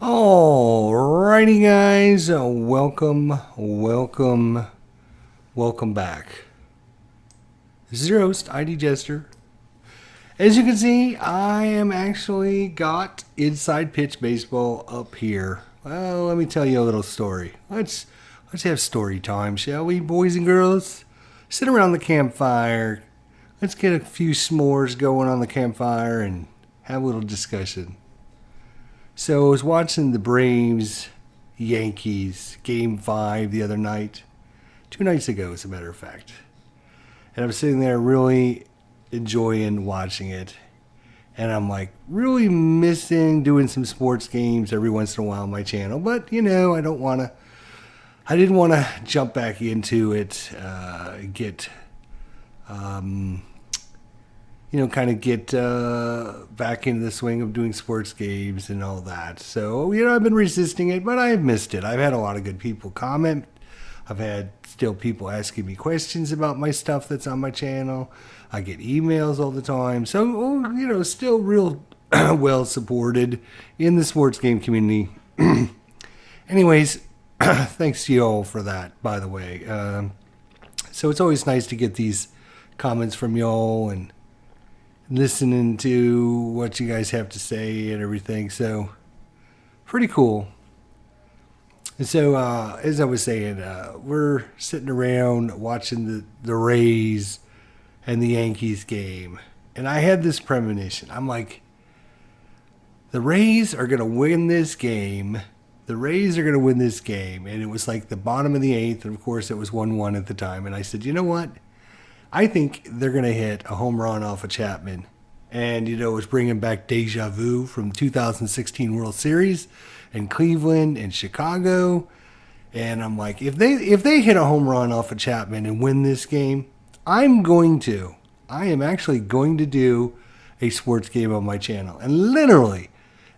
Alrighty, guys, welcome back. This is your host, ID Jester. As you can see, I am actually got Inside Pitch Baseball up here. Well, let me tell you a little story. Let's have story time, shall we, boys and girls? Sit around the campfire. Let's get a few s'mores going on the campfire and have a little discussion. So I was watching the Braves Yankees Game 5 the other night. 2 nights ago, as a matter of fact. And I'm sitting there really enjoying watching it. And I'm like really missing doing some sports games every once in a while on my channel. But, I didn't want to jump back into it, get back into the swing of doing sports games and all that. So, I've been resisting it, but I have missed it. I've had a lot of good people comment. I've had still people asking me questions about my stuff that's on my channel. I get emails all the time. So, still real well supported in the sports game community. Anyways, thanks to you all for that, by the way. So it's always nice to get these comments from y'all and listening to what you guys have to say and everything. So, pretty cool. And so, as I was saying, we're sitting around watching the Rays and the Yankees game. And I had this premonition. I'm like, the Rays are going to win this game. The Rays are going to win this game. And it was like the bottom of the 8th. And, of course, it was 1-1 at the time. And I said, you know what? I think they're going to hit a home run off of Chapman. And, it was bringing back deja vu from 2016 World Series and Cleveland and Chicago. And I'm like, if they hit a home run off of Chapman and win this game, I am actually going to do a sports game on my channel. And literally,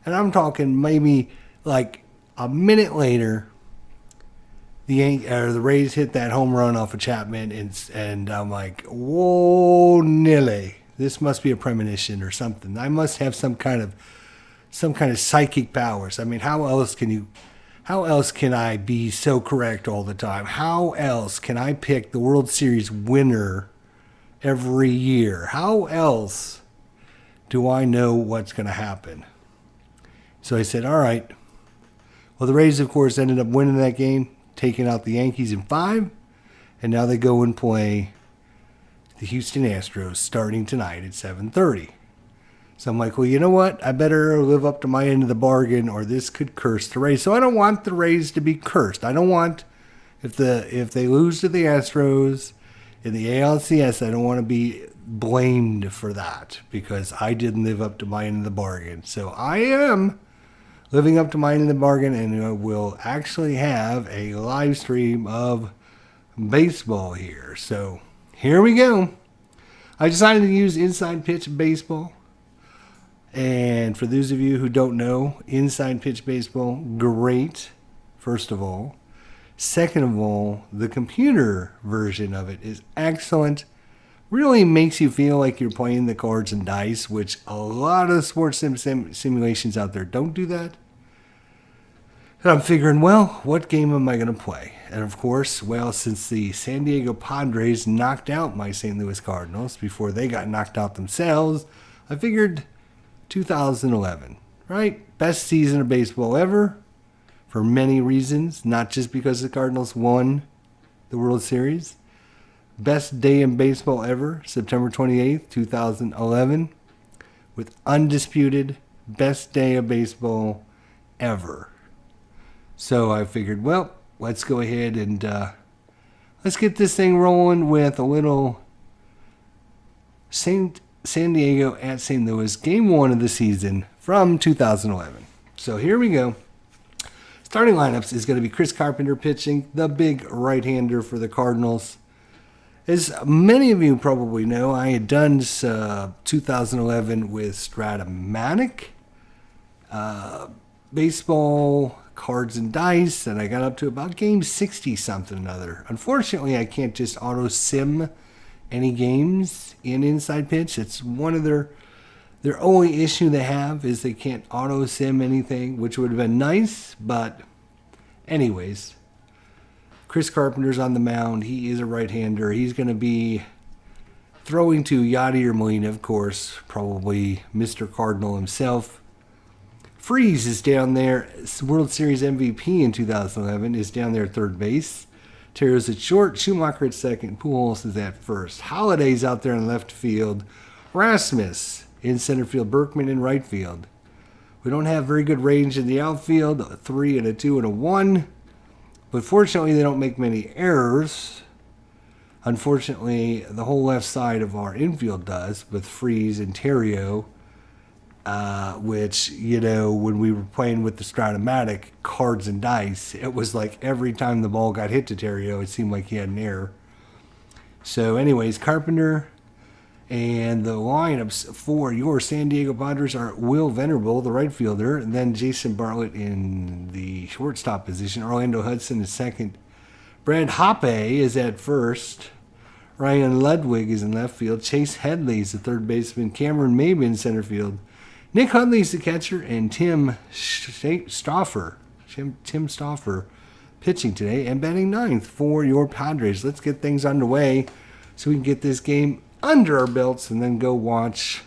and I'm talking maybe like a minute later, the Rays hit that home run off of Chapman, and I'm like, whoa, Nilly. This must be a premonition or something. I must have some kind of psychic powers. I mean, how else can I be so correct all the time? How else can I pick the World Series winner every year? How else do I know what's going to happen? So I said, all right. Well, the Rays, of course, ended up winning that game, taking out the Yankees in 5, and now they go and play the Houston Astros starting tonight at 7:30. So I'm like, well, you know what? I better live up to my end of the bargain, or this could curse the Rays. So I don't want the Rays to be cursed. I don't want, if they lose to the Astros in the ALCS, I don't want to be blamed for that because I didn't live up to my end of the bargain. So I am living up to my end of the bargain, and we'll actually have a live stream of baseball here. So here we go. I decided to use Inside Pitch Baseball. And for those of you who don't know, Inside Pitch Baseball, great, first of all. Second of all, the computer version of it is excellent. Really makes you feel like you're playing the cards and dice, which a lot of sports simulations out there don't do that. And I'm figuring, well, what game am I going to play? And of course, well, since the San Diego Padres knocked out my St. Louis Cardinals before they got knocked out themselves, I figured 2011, right? Best season of baseball ever for many reasons, not just because the Cardinals won the World Series. Best day in baseball ever, September 28th, 2011, with undisputed best day of baseball ever. So I figured, well, let's go ahead and let's get this thing rolling with a little San Diego at St. Louis, Game 1 of the season from 2011. So here we go. Starting lineups is going to be Chris Carpenter pitching, the big right-hander for the Cardinals. As many of you probably know, I had done 2011 with Stratomatic, baseball, cards and dice, and I got up to about game 60 something another. Unfortunately, I can't just auto sim any games in Inside Pitch. It's one of Their only issue they have is they can't auto sim anything, which would have been nice, but anyways. Chris Carpenter's on the mound. He is a right-hander. He's going to be throwing to Yadier Molina, of course, probably Mr. Cardinal himself. Freeze is down there. World Series MVP in 2011 is down there at third base. Terrell's at short. Schumacher at second. Pujols is at first. Holliday's out there in left field. Rasmus in center field. Berkman in right field. We don't have very good range in the outfield. A 3 and a 2 and a 1. But fortunately, they don't make many errors. Unfortunately, the whole left side of our infield does with Freeze and Terrio. Which, when we were playing with the Stratomatic cards and dice, it was like every time the ball got hit to Terrio, it seemed like he had an error. So anyways, Carpenter and the lineups for your San Diego Padres are Will Venable, the right fielder, and then Jason Bartlett in the shortstop position, Orlando Hudson is second, Brad Hoppe is at first, Ryan Ludwig is in left field, Chase Headley is the third baseman, Cameron Maben in center field, Nick Hundley's the catcher, and Tim Stauffer pitching today and batting ninth for your Padres. Let's get things underway so we can get this game under our belts and then go watch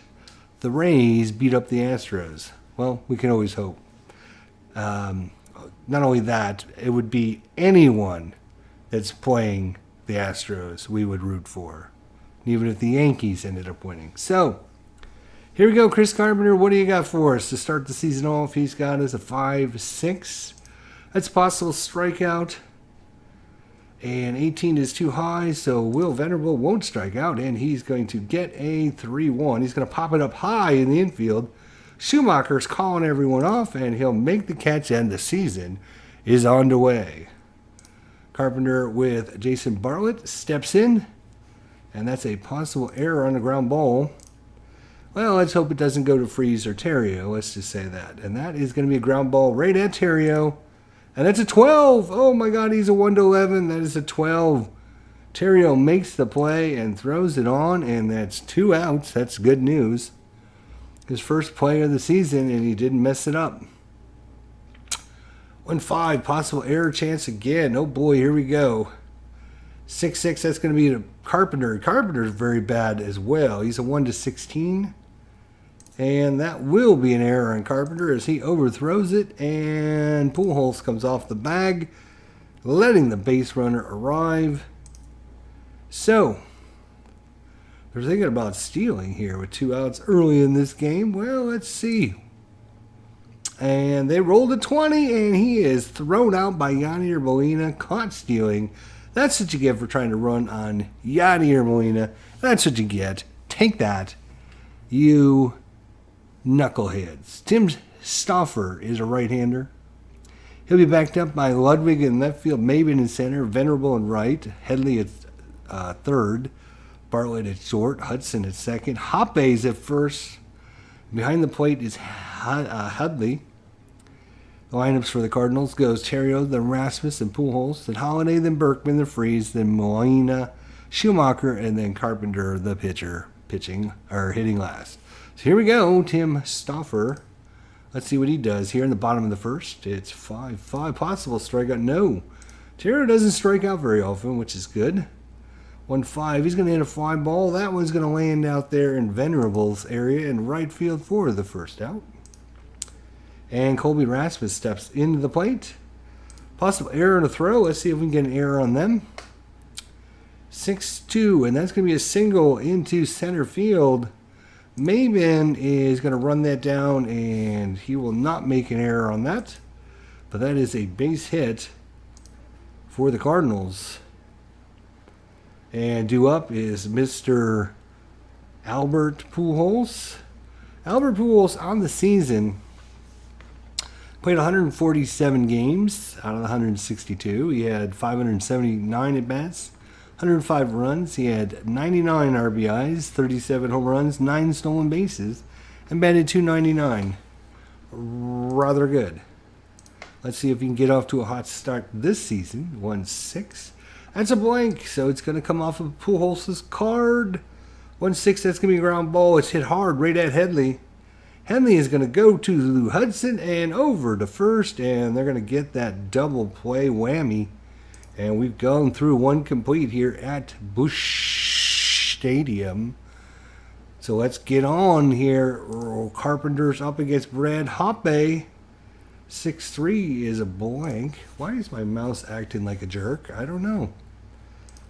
the Rays beat up the Astros. Well, we can always hope. Not only that, it would be anyone that's playing the Astros we would root for, even if the Yankees ended up winning. So, here we go, Chris Carpenter. What do you got for us to start the season off? He's got us a 5-6. That's possible strikeout. And 18 is too high, so Will Venable won't strike out, and he's going to get a 3-1. He's going to pop it up high in the infield. Schumacher's calling everyone off, and he'll make the catch, and the season is underway. Carpenter with Jason Bartlett steps in, and that's a possible error on the ground ball. Well, let's hope it doesn't go to Freeze or Terrio. Let's just say that. And that is going to be a ground ball right at Terrio. And that's a 12. Oh, my God, he's a 1-11. That is a 12. Terrio makes the play and throws it on, and that's 2 outs. That's good news. His first play of the season, and he didn't mess it up. 1-5, possible error chance again. Oh, boy, here we go. 6-6, that's going to be to Carpenter. Carpenter's very bad as well. He's a 1-16. And that will be an error on Carpenter as he overthrows it. And Pujols comes off the bag, letting the base runner arrive. So, they're thinking about stealing here with 2 outs early in this game. Well, let's see. And they rolled a 20, and he is thrown out by Yadier Molina, caught stealing. That's what you get for trying to run on Yadier Molina. That's what you get. Take that, you knuckleheads. Tim Stauffer is a right-hander. He'll be backed up by Ludwig in left field, Maben in center, Venable in right, Headley at third, Bartlett at short, Hudson at second, Hoppe's at first. Behind the plate is Headley. The lineups for the Cardinals goes Terrio, then Rasmus, and Pujols, then Holliday, then Berkman, then Freeze, then Molina, Schumacher, and then Carpenter, the pitcher, hitting last. So here we go, Tim Stauffer. Let's see what he does here in the bottom of the first. It's 5-5, possible strikeout. No, Terrio doesn't strike out very often, which is good. 1-5, he's going to hit a fly ball. That one's going to land out there in Venerable's area in right field for the first out. And Colby Rasmus steps into the plate. Possible error in a throw. Let's see if we can get an error on them. 6-2, and that's going to be a single into center field. Maben is going to run that down, and he will not make an error on that. But that is a base hit for the Cardinals. And due up is Mr. Albert Pujols. Albert Pujols on the season played 147 games out of the 162. He had 579 at-bats, 105 runs. He had 99 RBIs, 37 home runs, 9 stolen bases, and batted .299. Rather good. Let's see if he can get off to a hot start this season. 1-6. That's a blank, so it's going to come off of Pujols' card. 1-6, that's going to be a ground ball. It's hit hard right at Headley. Henley is going to go to Hudson and over to first, and they're going to get that double play whammy. And we've gone through one complete here at Busch Stadium. So let's get on here. Carpenter's up against Brad Hoppe. 6-3 is a blank. Why is my mouse acting like a jerk? I don't know.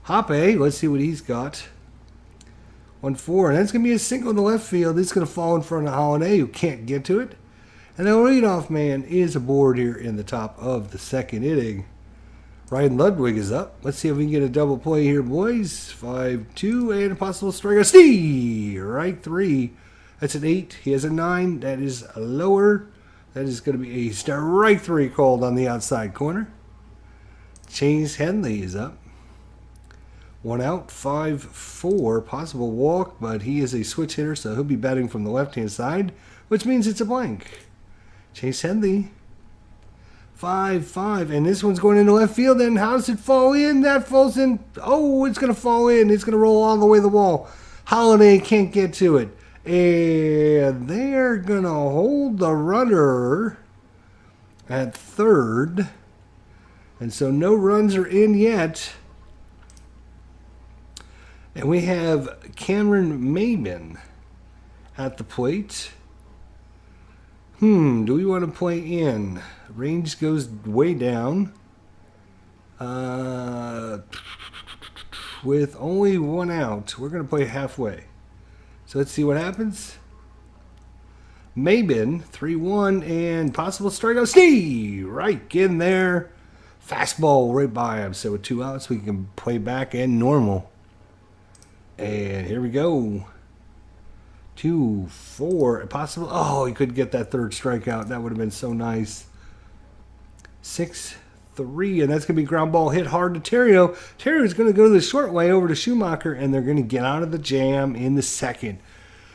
Hoppe, let's see what he's got. 1-4, and that's going to be a single in the left field. It's going to fall in front of Holiday, who can't get to it. And the leadoff man is aboard here in the top of the second inning. Ryan Ludwig is up. Let's see if we can get a double play here, boys. 5-2 and a possible strikeout. Steve, right 3. That's an 8. He has a 9. That is lower. That is going to be a strike 3 called on the outside corner. Chase Henley is up. 1 out, 5-4. Possible walk, but he is a switch hitter, so he'll be batting from the left-hand side, which means it's a blank. Chase Henley. 5-5, and this one's going into left field, and how does it fall in? That falls in. Oh, it's going to fall in. It's going to roll all the way to the wall. Holiday can't get to it. And they're going to hold the runner at third. And so no runs are in yet. And we have Cameron Maben at the plate. Do we want to play in? Range goes way down. With only 1 out, we're going to play halfway. So let's see what happens. Maben, 3-1, and possible strikeout. Steve, right in there. Fastball right by him. So with 2 outs, we can play back and normal. And here we go. 2-4, possible. Oh, he could get that third strikeout. That would have been so nice. 6-3, and that's going to be ground ball hit hard to Terrio. Terrio's going to go the short way over to Schumacher, and they're going to get out of the jam in the second.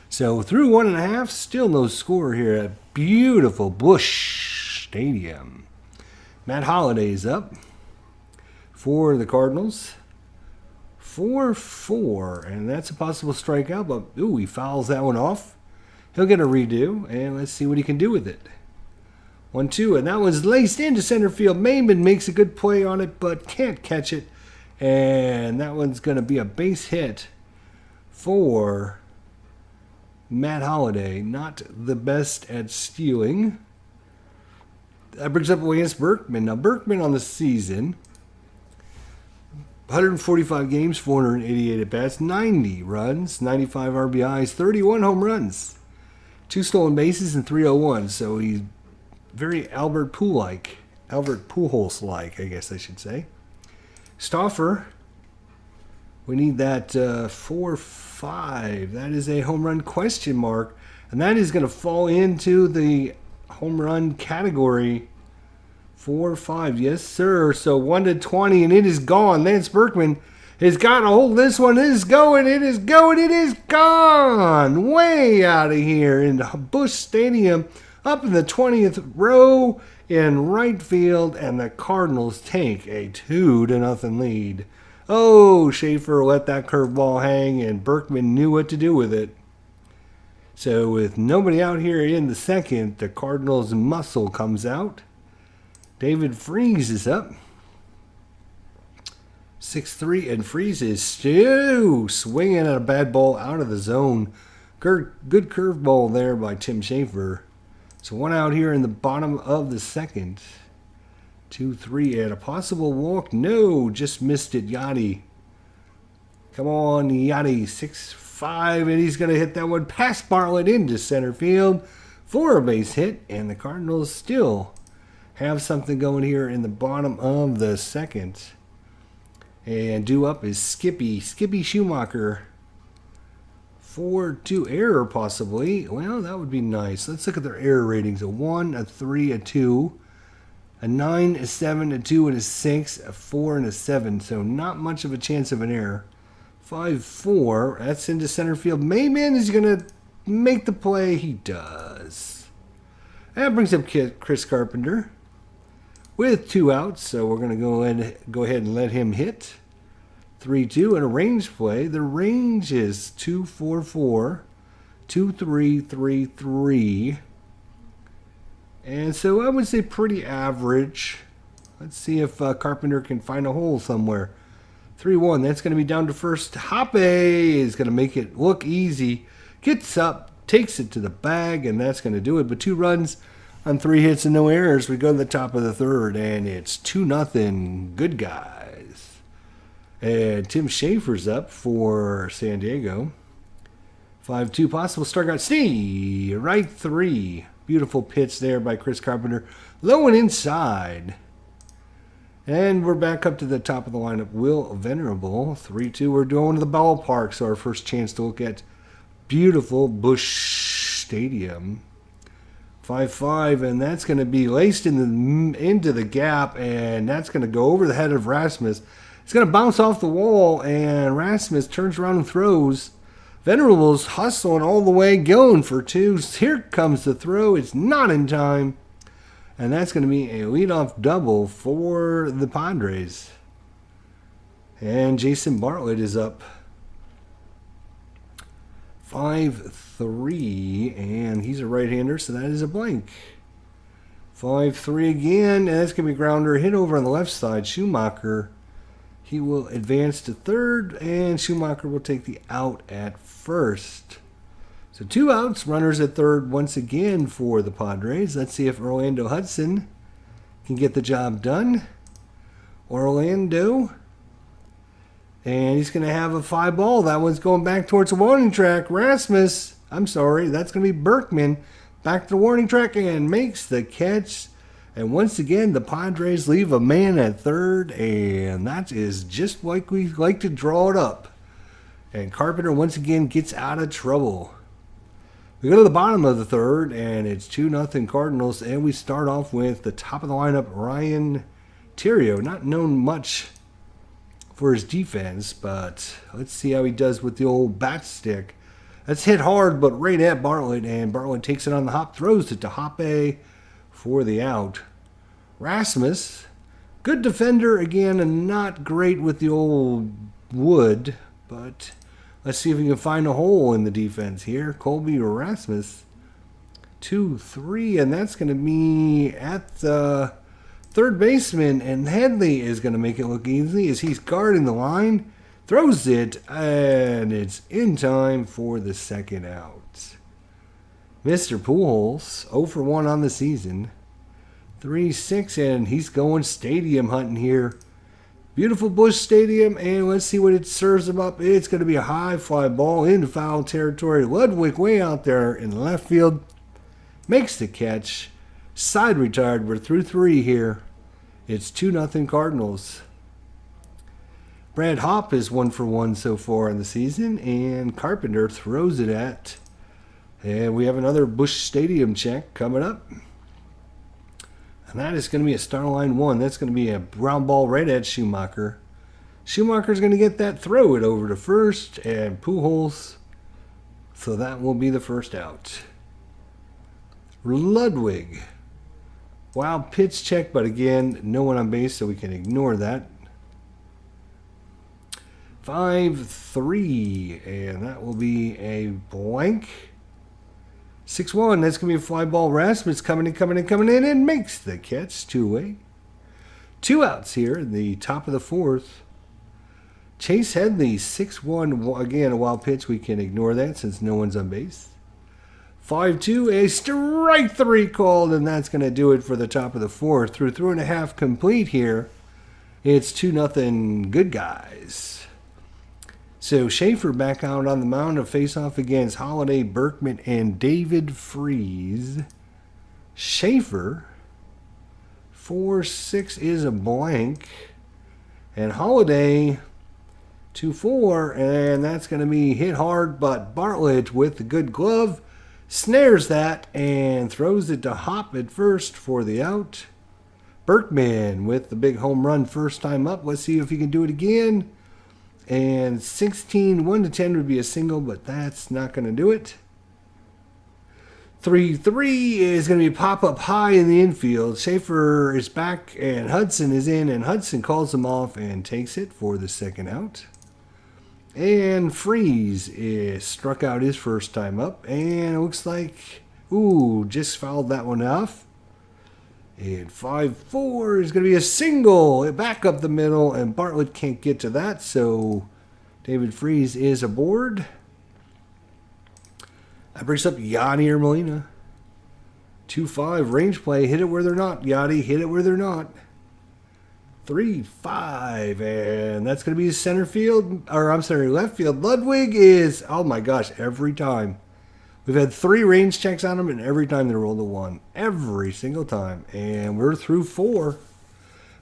So through 1.5, still no score here at beautiful Busch Stadium. Matt Holliday's up for the Cardinals. 4-4, and that's a possible strikeout, but ooh, he fouls that one off. He'll get a redo, and let's see what he can do with it. 1-2, and that one's laced into center field. Maben makes a good play on it, but can't catch it, and that one's going to be a base hit for Matt Holliday. Not the best at stealing. That brings up Lance Berkman. Now, Berkman on the season, 145 games, 488 at-bats, 90 runs, 95 RBIs, 31 home runs, 2 stolen bases, and 301. So he's very Albert Pujols-like, I guess I should say. Stauffer, we need that 4-5. That is a home run question mark, and that is going to fall into the home run category. 4-5, yes sir. So 1-20, and it is gone. Lance Berkman has got to hold this one. It is going, it is going, it is gone. Way out of here in Busch Stadium, up in the 20th row in right field, and the Cardinals take a 2-0 lead. Oh, Schaefer let that curveball hang, and Berkman knew what to do with it. So with nobody out here in the second, the Cardinals muscle comes out. David Freese is up. 6-3, and Freese is still swinging at a bad ball out of the zone. Good curveball there by Tim Schaefer. So 1 out here in the bottom of the second. 2-3, and a possible walk. No, just missed it, Yachty. Come on, Yachty. 6-5, and he's going to hit that one past Bartlett into center field for a base hit, and the Cardinals still have something going here in the bottom of the second. And due up is Skippy Schumacher. 4-2 error possibly. Well, that would be nice. Let's look at their error ratings. A 1, a 3, a 2, a 9, a 7, a 2, and a 6, a 4, and a 7. So not much of a chance of an error. 5-4. That's into center field. Maben is going to make the play. He does. That brings up Chris Carpenter with 2 outs. So we're going to go ahead and let him hit. 3-2 and a range play. The range is 2-4-4, 2-3, 3-3. And so I would say pretty average. Let's see if Carpenter can find a hole somewhere. 3-1. That's going to be down to first. Hoppe is going to make it look easy. Gets up, takes it to the bag, and that's going to do it. But 2 runs on 3 hits and no errors. We go to the top of the third, and it's 2-0. Good guys. And Tim Schaefer's up for San Diego. 5-2 possible strikeout. Steve, right 3. Beautiful pitch there by Chris Carpenter. Low and inside. And we're back up to the top of the lineup. Will Venerable, 3-2. We're going to the ballpark, so our first chance to look at beautiful Busch Stadium. 5-5, and that's going to be laced into the gap, and that's going to go over the head of Rasmus. It's going to bounce off the wall, and Rasmus turns around and throws. Venerable's hustling all the way, going for 2. Here comes the throw. It's not in time. And that's going to be a leadoff double for the Padres. And Jason Bartlett is up 5-3. And he's a right-hander, so that is a blank. 5-3 again. And that's going to be a grounder hit over on the left side. Schumacher, he will advance to third. And Schumacher will take the out at first. So 2 outs, runners at third once again for the Padres. Let's see if Orlando Hudson can get the job done. Orlando. And he's going to have a fly ball. That one's going back towards the warning track. Rasmus, I'm sorry, that's going to be Berkman. Back to the warning track and makes the catch. And once again, the Padres leave a man at third. And that is just like we like to draw it up. And Carpenter once again gets out of trouble. We go to the bottom of the third, and it's 2-0 Cardinals, and we start off with the top of the lineup, Ryan Theriot. Not known much for his defense, but let's see how he does with the old bat stick. That's hit hard, but right at Bartlett, and Bartlett takes it on the hop, throws it to Hoppe for the out. Rasmus, good defender again, and not great with the old wood, but let's see if we can find a hole in the defense here. Colby Rasmus, 2-3, and that's going to be at the third baseman, and Headley is going to make it look easy as he's guarding the line. Throws it, and it's in time for the second out. Mr. Pujols, 0-for-1 on the season. 3-6, and he's going stadium hunting here. Beautiful Busch Stadium, and let's see what it serves him up. It's going to be a high fly ball into foul territory. Ludwig way out there in the left field. Makes the catch. Side retired. We're through 3 here. It's 2-0 Cardinals. Brad Hopp is 1-for-1 so far in the season, and Carpenter throws it at. And we have another Busch Stadium check coming up. And that is going to be a star line 1. That's going to be a ground ball right at Schumacher. Schumacher's going to get that, throw it over to first, and Pujols. So that will be the first out. Ludwig. Wild pitch check, but again, no one on base, so we can ignore that. 5-3, and that will be a blank. 6-1, that's going to be a fly ball. Rasmus coming in, and makes the catch. 2-way. 2 outs here in the top of the fourth. Chase Headley, 6-1. Again, a wild pitch. We can ignore that since no one's on base. 5-2, a strike 3 called, and that's going to do it for the top of the fourth. Through 3.5 complete here. It's 2-0 good guys. So Schaefer back out on the mound to face off against Holiday, Berkman, and David Freese. Schaefer, 4-6 is a blank. And Holiday, 2-4, and that's going to be hit hard, but Bartlett with the good glove snares that and throws it to Hop at first for the out. Berkman with the big home run first time up. Let's see if he can do it again. And 16, 1-10 would be a single, but that's not going to do it. 3-3 is going to be pop up high in the infield. Schaefer is back, and Hudson is in, and Hudson calls him off and takes it for the second out. And Freeze is struck out his first time up. And it looks like, ooh, just fouled that one off. And 5-4 is going to be a single back up the middle. And Bartlett can't get to that. So David Freeze is aboard. That brings up Yadier Molina. 2-5 range play. Hit it where they're not, Yachty. Hit it where they're not. 3-5, and that's going to be center field, or I'm sorry, left field. Ludwig is, oh my gosh, every time. We've had 3 range checks on him, and every time they roll the 1. Every single time. And we're through 4.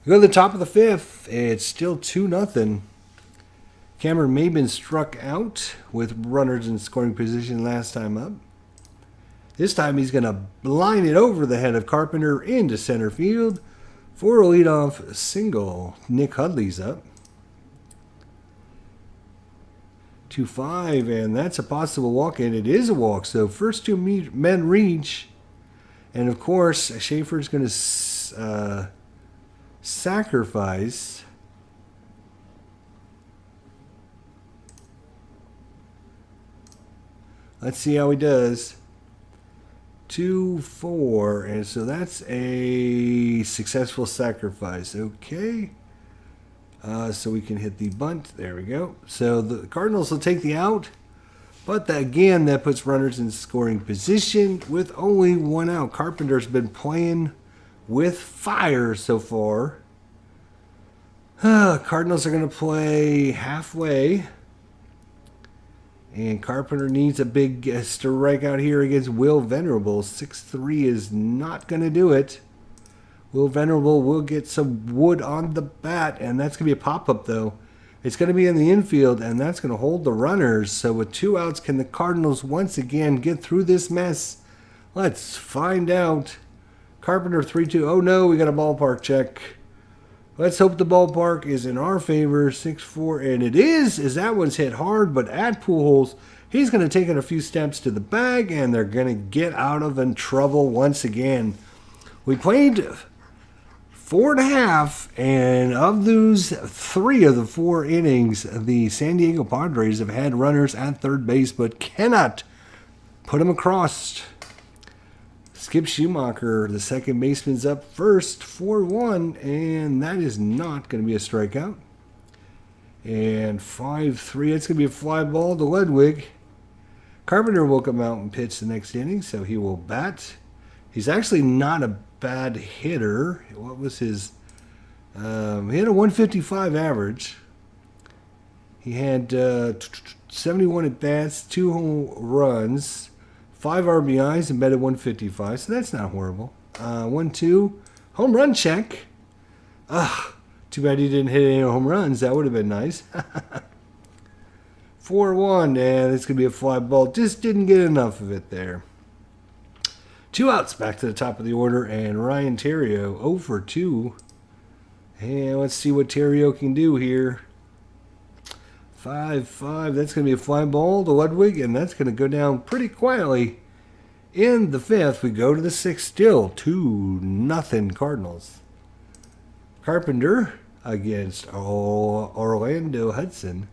We go to the top of the 5th. It's still 2-0. Cameron Maben struck out with runners in scoring position last time up. This time he's going to line it over the head of Carpenter into center field. For a leadoff single, Nick Hudley's up. 2-5, and that's a possible walk, and it is a walk. So first 2 men reach, and of course Schaefer's going to sacrifice. Let's see how he does. 2-4, and so that's a successful sacrifice. Okay, so we can hit the bunt. There we go. So the Cardinals will take the out, but again, that puts runners in scoring position with only 1 out. Carpenter's been playing with fire so far. Cardinals are going to play halfway. And Carpenter needs a big strikeout here against Will Venerable. 6-3 is not going to do it. Will Venerable will get some wood on the bat, and that's going to be a pop-up, though. It's going to be in the infield, and that's going to hold the runners. So with 2 outs, can the Cardinals once again get through this mess? Let's find out. Carpenter 3-2. Oh, no, we got a ballpark check. Let's hope the ballpark is in our favor. 6-4, and it is, as that one's hit hard, but at Pujols, he's going to take it a few steps to the bag, and they're going to get out of trouble once again. We played 4.5, and of those 3 of the 4 innings, the San Diego Padres have had runners at third base, but cannot put them across. Skip Schumacher, the second baseman's up first, 4-1, and that is not going to be a strikeout. And 5-3, it's going to be a fly ball to Ludwig. Carpenter will come out and pitch the next inning, so he will bat. He's actually not a bad hitter. What was his? He had a 155 average. He had 71 at bats, 2 home runs, 5 RBIs, and batted 155. So that's not horrible. 1-2 home run check. Too bad he didn't hit any home runs. That would have been nice. 4-1, and it's going to be a fly ball. Just didn't get enough of it there. 2 outs back to the top of the order, and Ryan Theriot 0 for 2. And let's see what Theriot can do here. 5-5, that's going to be a fly ball to Ludwig, and that's going to go down pretty quietly. In the 5th, we go to the 6th, still 2-0 Cardinals. Carpenter against Orlando Hudson.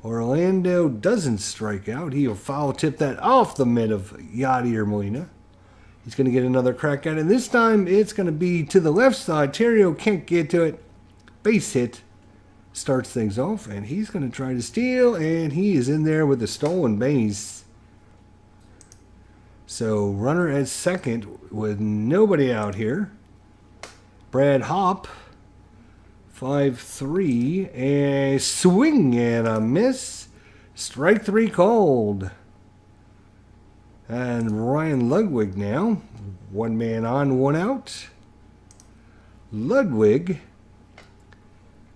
Orlando doesn't strike out. He'll foul tip that off the mid of Yadier Molina. He's going to get another crack at it. And this time it's going to be to the left side. Theriot can't get to it. Base hit starts things off. And he's going to try to steal. And he is in there with a stolen base. So runner at second with nobody out here. Brad Hopp. 5-3, a swing and a miss. Strike 3 called. And Ryan Ludwig now. 1 man on, 1 out. Ludwig.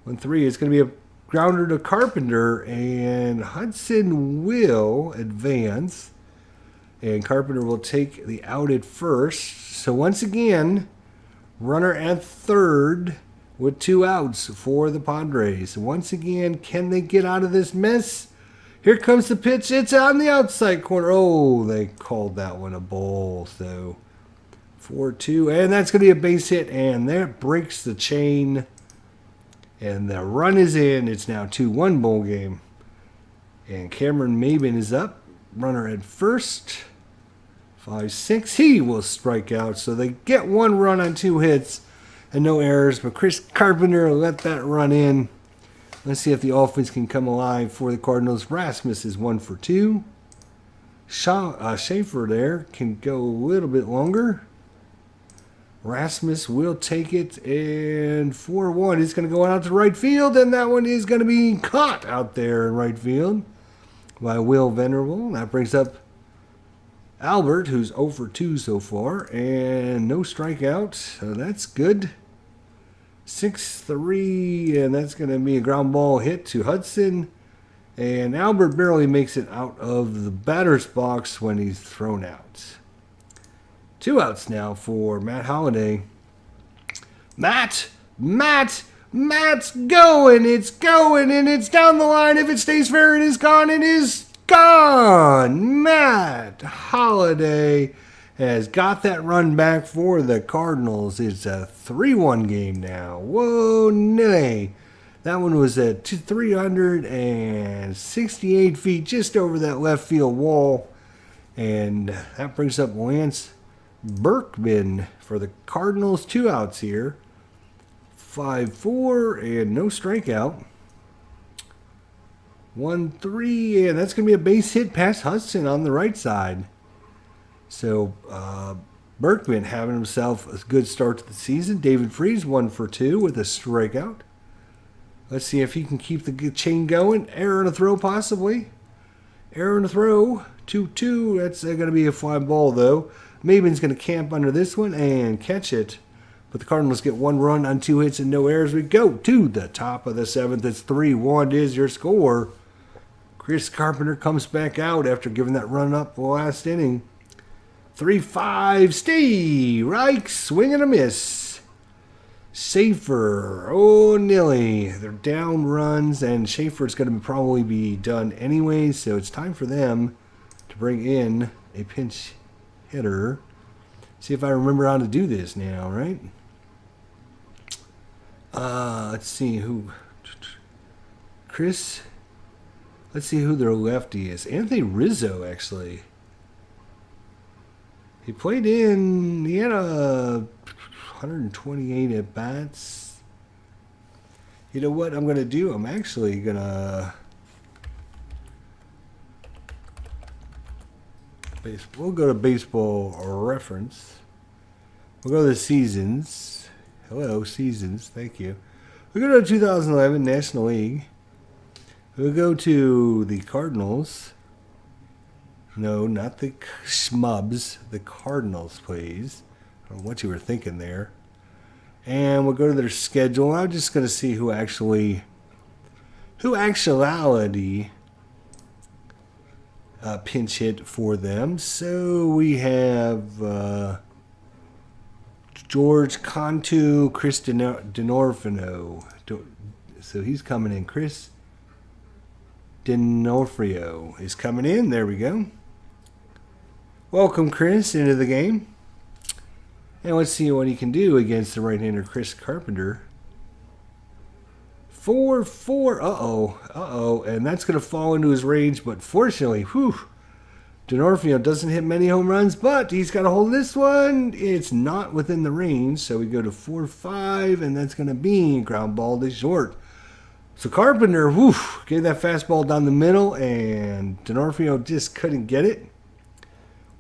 1-3. It's going to be a grounder to Carpenter. And Hudson will advance. And Carpenter will take the out at first. So once again, runner at third. With 2 outs for the Padres. Once again, can they get out of this mess? Here comes the pitch. It's on the outside corner. Oh, they called that one a ball. So 4-2. And that's going to be a base hit. And that breaks the chain. And the run is in. It's now 2-1 ball game. And Cameron Maben is up. Runner at first. 5-6. He will strike out. So they get 1 run on 2 hits and no errors. But Chris Carpenter let that run in. Let's see if the offense can come alive for the Cardinals. Rasmus is 1 for 2. Schaefer there can go a little bit longer. Rasmus will take it, and 4-1 is going to go out to right field, and that one is going to be caught out there in right field by Will Venerable. That brings up Albert, who's 0 for 2 so far, and no strikeout, so that's good. 6-3, and that's going to be a ground ball hit to Hudson, and Albert barely makes it out of the batter's box when he's thrown out. 2 outs now for Matt Holliday. Matt's going. It's going, and it's down the line. If it stays fair, it is gone. It is gone. Matt Holliday has got that run back for the Cardinals. It's a 3-1 game now. Whoa, nay. That one was at 368 feet, just over that left field wall. And that brings up Lance Berkman for the Cardinals. 2 outs here. 5-4 and no strikeout. 1-3, and that's going to be a base hit past Hudson on the right side. So Berkman having himself a good start to the season. David Freese 1 for 2 with a strikeout. Let's see if he can keep the chain going. Error in a throw possibly. Error in a throw. 2-2. That's going to be a fly ball though. Maben's going to camp under this one and catch it. But the Cardinals get 1 run on 2 hits and no errors. We go to the top of the 7th. It's 3-1 is your score. Chris Carpenter comes back out after giving that run up the last inning. 3-5. Steve Reich, swing and a miss. Schaefer, nilly. They're down runs, and Schaefer's going to probably be done anyway, so it's time for them to bring in a pinch hitter. See if I remember how to do this now, right? Let's see who. Chris. Let's see who their lefty is. Anthony Rizzo, actually. He played in. He had 128 at bats. You know what I'm going to do? I'm actually going to. We'll go to Baseball Reference. We'll go to the seasons. Hello, seasons. Thank you. We'll go to 2011 National League. We'll go to the Cardinals. No, not the Schmubs. The Cardinals, please. I don't know what you were thinking there. And we'll go to their schedule. I'm just going to see who actuality pinch hit for them. So we have George Cantu, Chris D'Onofrio. So he's coming in. Chris D'Onofrio is coming in. There we go. Welcome, Chris, into the game. And let's see what he can do against the right-hander Chris Carpenter. 4-4. Uh-oh. And that's going to fall into his range. But fortunately, D'Onofrio doesn't hit many home runs, but he's got a hold of this one. It's not within the range. So we go to 4-5, and that's going to be ground ball to short. So Carpenter, gave that fastball down the middle, and D'Onofrio just couldn't get it.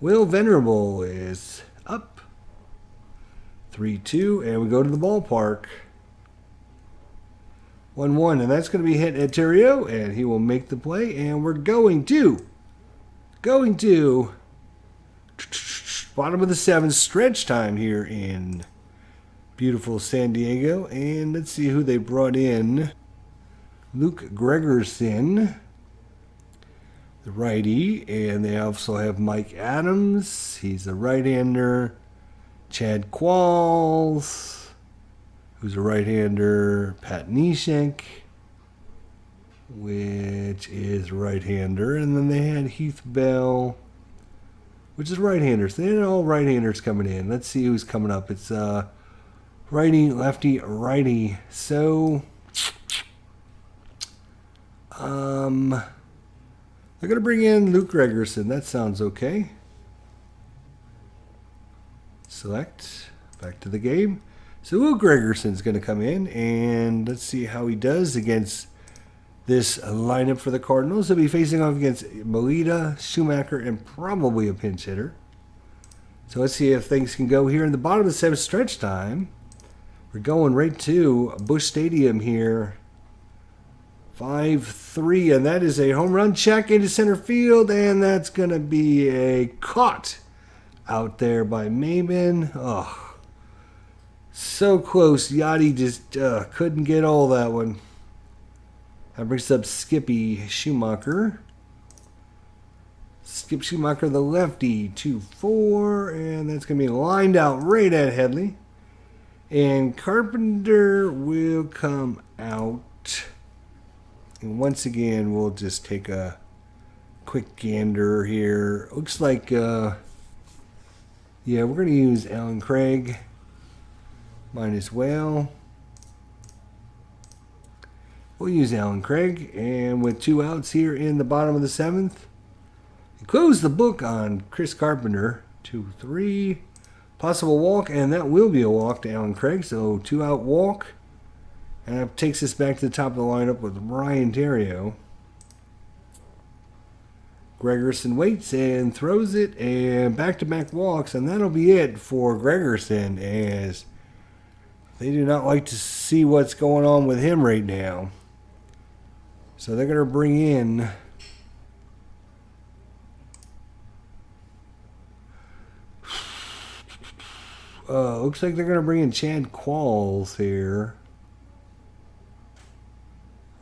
Will Venerable is up. 3-2, and we go to the ballpark. 1-1, and that's going to be hit at Terrio, and he will make the play, and we're going to bottom of the 7th, stretch time here in beautiful San Diego, and let's see who they brought in. Luke Gregerson, the righty, and they also have Mike Adams. He's a right-hander. Chad Qualls, who's a right-hander. Pat Neshek, which is right-hander. And then they had Heath Bell, which is right-hander. So they had all right-handers coming in. Let's see who's coming up. It's righty, lefty, righty. So They're going to bring in Luke Gregerson. That sounds okay. Select. Back to the game. So Luke Gregerson's going to come in, and let's see how he does against this lineup for the Cardinals. He'll be facing off against Melita, Schumacher, and probably a pinch hitter. So let's see if things can go here in the bottom of the seventh stretch time. We're going right to Busch Stadium here. 5-3, and that is a home run check into center field, and that's going to be a caught out there by Maben. Oh, so close. Yachty just couldn't get all that one. That brings up Skippy Schumacher. Skip Schumacher, the lefty, 2-4, and that's going to be lined out right at Headley. And Carpenter will come out. And once again, we'll just take a quick gander here. Looks like, yeah, we're going to use Alan Craig. Might as well. We'll use Alan Craig. And with 2 outs here in the bottom of the 7th, we close the book on Chris Carpenter. 2-3. Possible walk, and that will be a walk to Alan Craig. So 2-out walk. And that takes us back to the top of the lineup with Ryan Terrio. Gregerson waits and throws it, and back-to-back walks, and that'll be it for Gregerson, as they do not like to see what's going on with him right now. So they're going to bring in looks like they're going to bring in Chad Qualls here.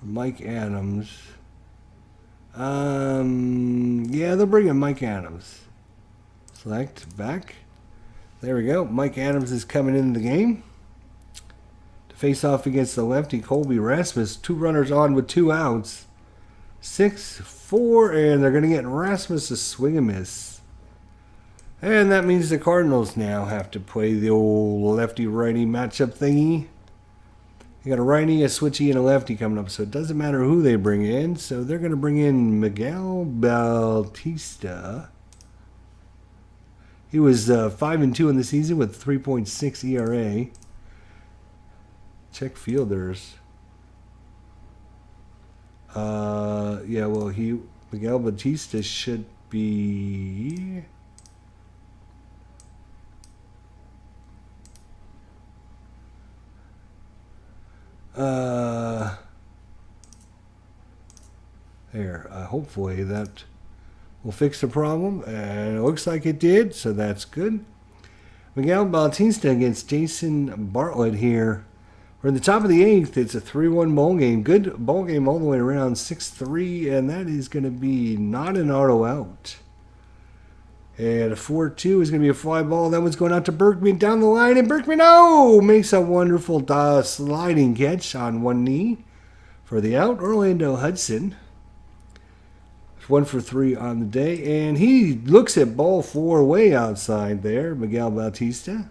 Mike Adams. Yeah, they'll bring in Mike Adams. Select back. There we go. Mike Adams is coming into the game to face off against the lefty Colby Rasmus. 2 runners on with 2 outs. 6-4, and they're going to get Rasmus a swing and miss. And that means the Cardinals now have to play the old lefty-righty matchup thingy. You got a righty, a switchy, and a lefty coming up, so it doesn't matter who they bring in. So they're going to bring in Miguel Bautista. He was 5-2 in the season with 3.6 ERA. Check fielders. Yeah, well, Miguel Bautista should be. There. Hopefully that will fix the problem, and it looks like it did, so that's good. Miguel Bautista against Jason Bartlett here. We're in the top of the 8th. It's a 3-1 ball game. Good ball game all the way around. 6-3, and that is going to be not an auto out. And a 4-2 is going to be a fly ball. That one's going out to Berkman down the line, and Berkman, makes a wonderful sliding catch on one knee for the out. Orlando Hudson. 1 for 3 on the day, and he looks at ball 4 way outside there, Miguel Bautista.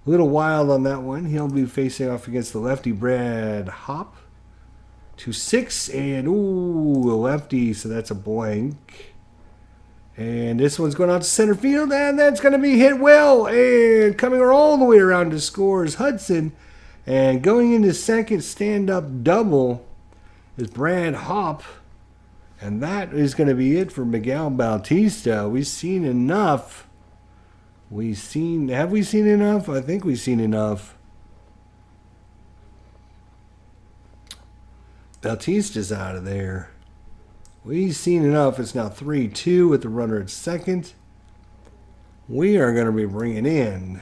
A little wild on that one. He'll be facing off against the lefty Brad Hop. 2-6, and a lefty, so that's a blank. And this one's going out to center field, and that's going to be hit well. And coming all the way around to score is Hudson. And going into second stand-up double is Brad Hop. And that is going to be it for Miguel Bautista. We've seen enough. Have we seen enough? I think we've seen enough. Bautista's out of there. We've seen enough. It's now 3-2 with the runner at second. We are going to be bringing in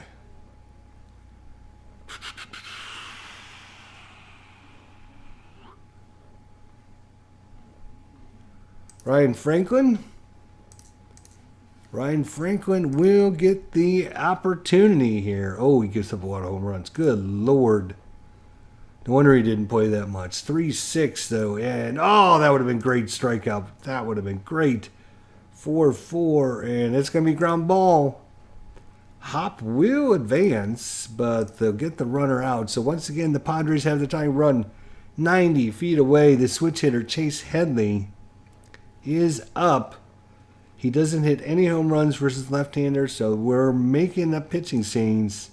Ryan Franklin. Ryan Franklin will get the opportunity here. Oh, he gives up a lot of home runs. Good Lord. No wonder he didn't play that much. 3-6, though. And, that would have been great strikeout. That would have been great. 4-4, and it's going to be ground ball. Hop will advance, but they'll get the runner out. So, once again, the Padres have the time run 90 feet away. The switch hitter, Chase Headley, is up. He doesn't hit any home runs versus left-handers, so we're making the pitching scenes.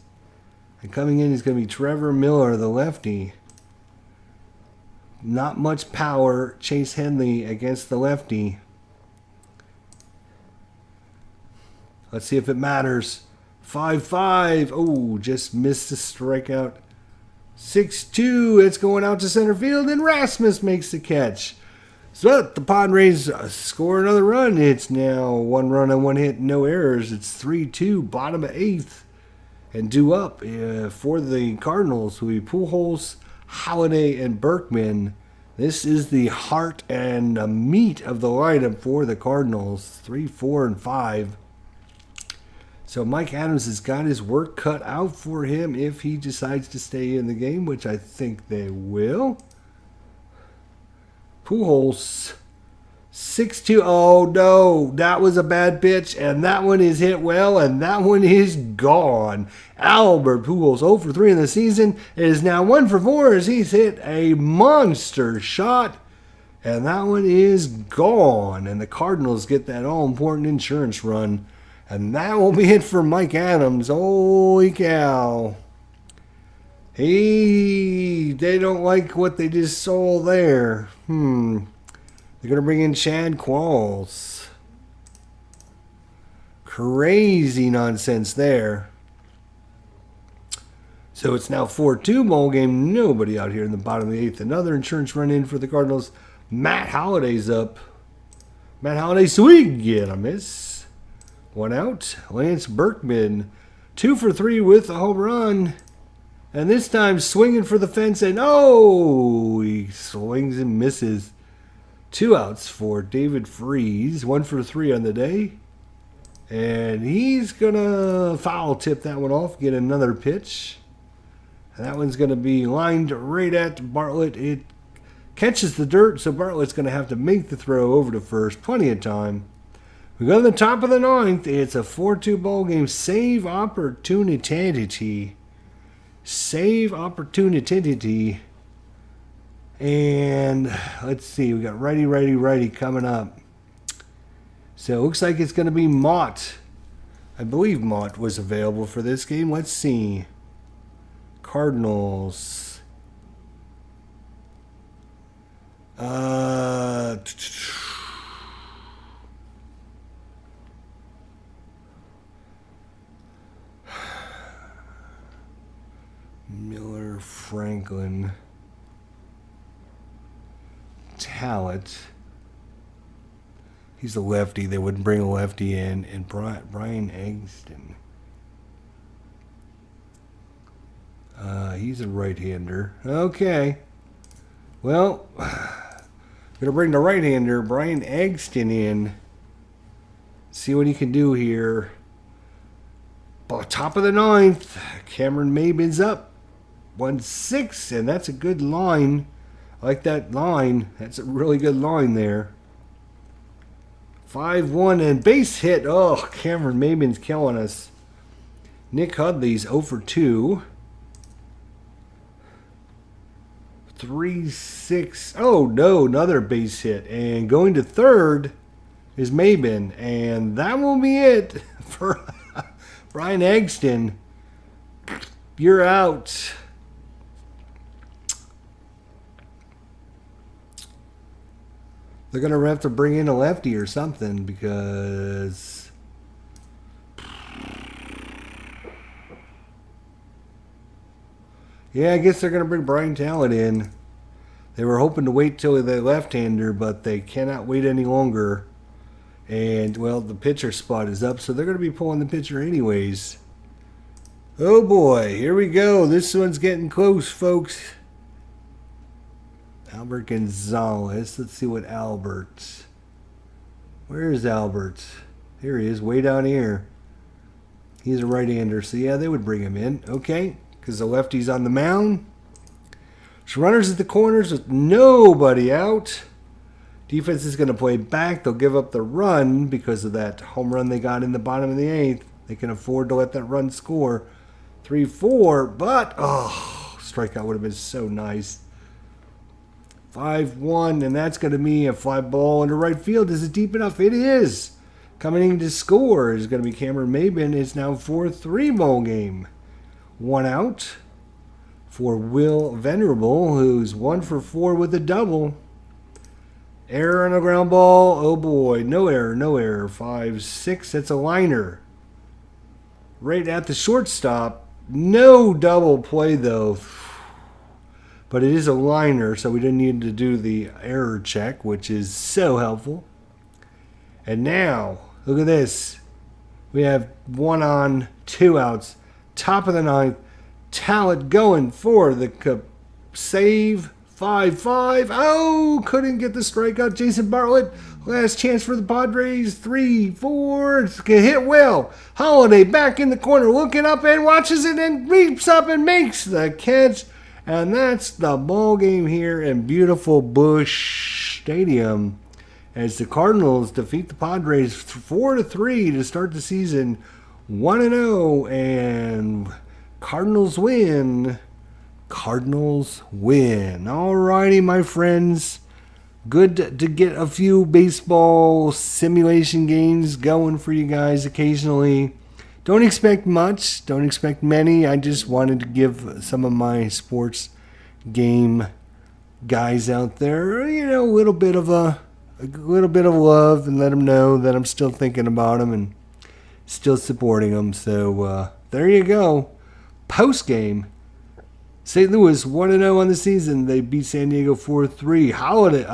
And coming in is going to be Trevor Miller, the lefty. Not much power. Chase Henley against the lefty. Let's see if it matters. 5-5. Oh, just missed the strikeout. 6-2. It's going out to center field, and Rasmus makes the catch. So the Padres score another run. It's now 1 run and 1 hit, no errors. It's 3-2, bottom of 8th. And due up for the Cardinals will be Pujols, Holiday, and Berkman. This is the heart and meat of the lineup for the Cardinals. 3, 4, and 5. So Mike Adams has got his work cut out for him if he decides to stay in the game, which I think they will. Pujols, 6-2. Oh, no. That was a bad pitch, and that one is hit well, and that one is gone. Albert Pujols, 0 for 3 in the season. It is now 1 for 4 as he's hit a monster shot, and that one is gone. And the Cardinals get that all-important insurance run, and that will be it for Mike Adams. Holy cow. They don't like what they just saw there. They're going to bring in Chad Qualls. Crazy nonsense there. So it's now 4-2 ball game. Nobody out here in the bottom of the 8th. Another insurance run in for the Cardinals. Matt Holliday's up. Matt Holliday, sweet. Get a miss. 1 out. Lance Berkman, 2 for 3 with a home run. And this time swinging for the fence, and oh, he swings and misses. 2 outs for David Freese. 1 for 3 on the day. And he's going to foul tip that one off, get another pitch. And that one's going to be lined right at Bartlett. It catches the dirt, so Bartlett's going to have to make the throw over to first. Plenty of time. We go to the top of the 9th. It's a 4-2 ball game. Save opportunity. Save opportunity. And let's see. We got righty coming up. So it looks like it's going to be Mott. I believe Mott was available for this game. Let's see. Cardinals. Miller, Franklin, Talent. He's a lefty. They wouldn't bring a lefty in. And Brian Eggston. He's a right-hander. Okay. Well, going to bring the right-hander, Brian Eggston, in. See what he can do here. Top of the 9th. Cameron Maben's up. 1-6, and that's a good line. I like that line. That's a really good line there. 5-1 and base hit. Oh, Cameron Maben's killing us. Nick Hudley's 0 for 2. 3-6. Oh, no, another base hit. And going to third is Maben. And that will be it for Brian Eggston. You're out. They're going to have to bring in a lefty or something because yeah, I guess they're going to bring Brian Talent in. They were hoping to wait till the left-hander, but they cannot wait any longer. And, well, the pitcher spot is up, so they're going to be pulling the pitcher anyways. Oh, boy. Here we go. This one's getting close, folks. Albert Gonzalez. Let's see what Albert. Where is Albert? Here he is, way down here. He's a right-hander, so yeah, they would bring him in. Okay, because the lefty's on the mound. So runners at the corners with nobody out. Defense is going to play back. They'll give up the run because of that home run they got in the bottom of the 8th. They can afford to let that run score. 3-4, but, oh, strikeout would have been so nice. 5-1, and that's going to be a fly ball into right field. Is it deep enough? It is. Coming in to score is going to be Cameron Maben. It's now 4-3 ball game. 1 out for Will Venerable, who's 1 for 4 with a double. Error on a ground ball. Oh boy, no error, no error. 5-6, that's a liner. Right at the shortstop. No double play though. But it is a liner, so we didn't need to do the error check, which is so helpful. And now, look at this. We have 1 on, 2 outs. Top of the 9th. Talent going for the save. 5-5. Oh, couldn't get the strikeout. Jason Bartlett. Last chance for the Padres. 3-4. It's going to hit well. Holiday back in the corner, looking up and watches it and leaps up and makes the catch. And that's the ball game here in beautiful Busch Stadium as the Cardinals defeat the Padres 4-3 to start the season 1-0, and Cardinals win. Cardinals win. Alrighty, my friends. Good to get a few baseball simulation games going for you guys occasionally. Don't expect much. Don't expect many. I just wanted to give some of my sports game guys out there, a little bit of love, and let them know that I'm still thinking about them and still supporting them. So there you go. Post game, St. Louis 1-0 on the season. They beat San Diego 4-3. Holiday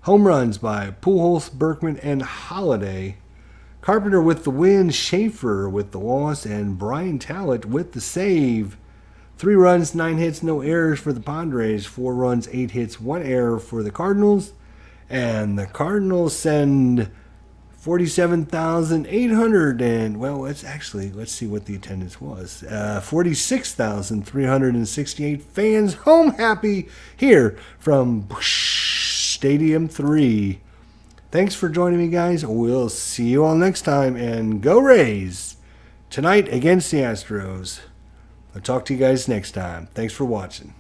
home runs by Pujols, Berkman, and Holiday. Carpenter with the win, Schaefer with the loss, and Brian Talent with the save. 3 runs, 9 hits, no errors for the Padres. 4 runs, 8 hits, 1 error for the Cardinals. And the Cardinals send 47,800 and, well, let's see what the attendance was. 46,368 fans home happy here from Busch Stadium 3. Thanks for joining me, guys. We'll see you all next time, and go Rays tonight against the Astros. I'll talk to you guys next time. Thanks for watching.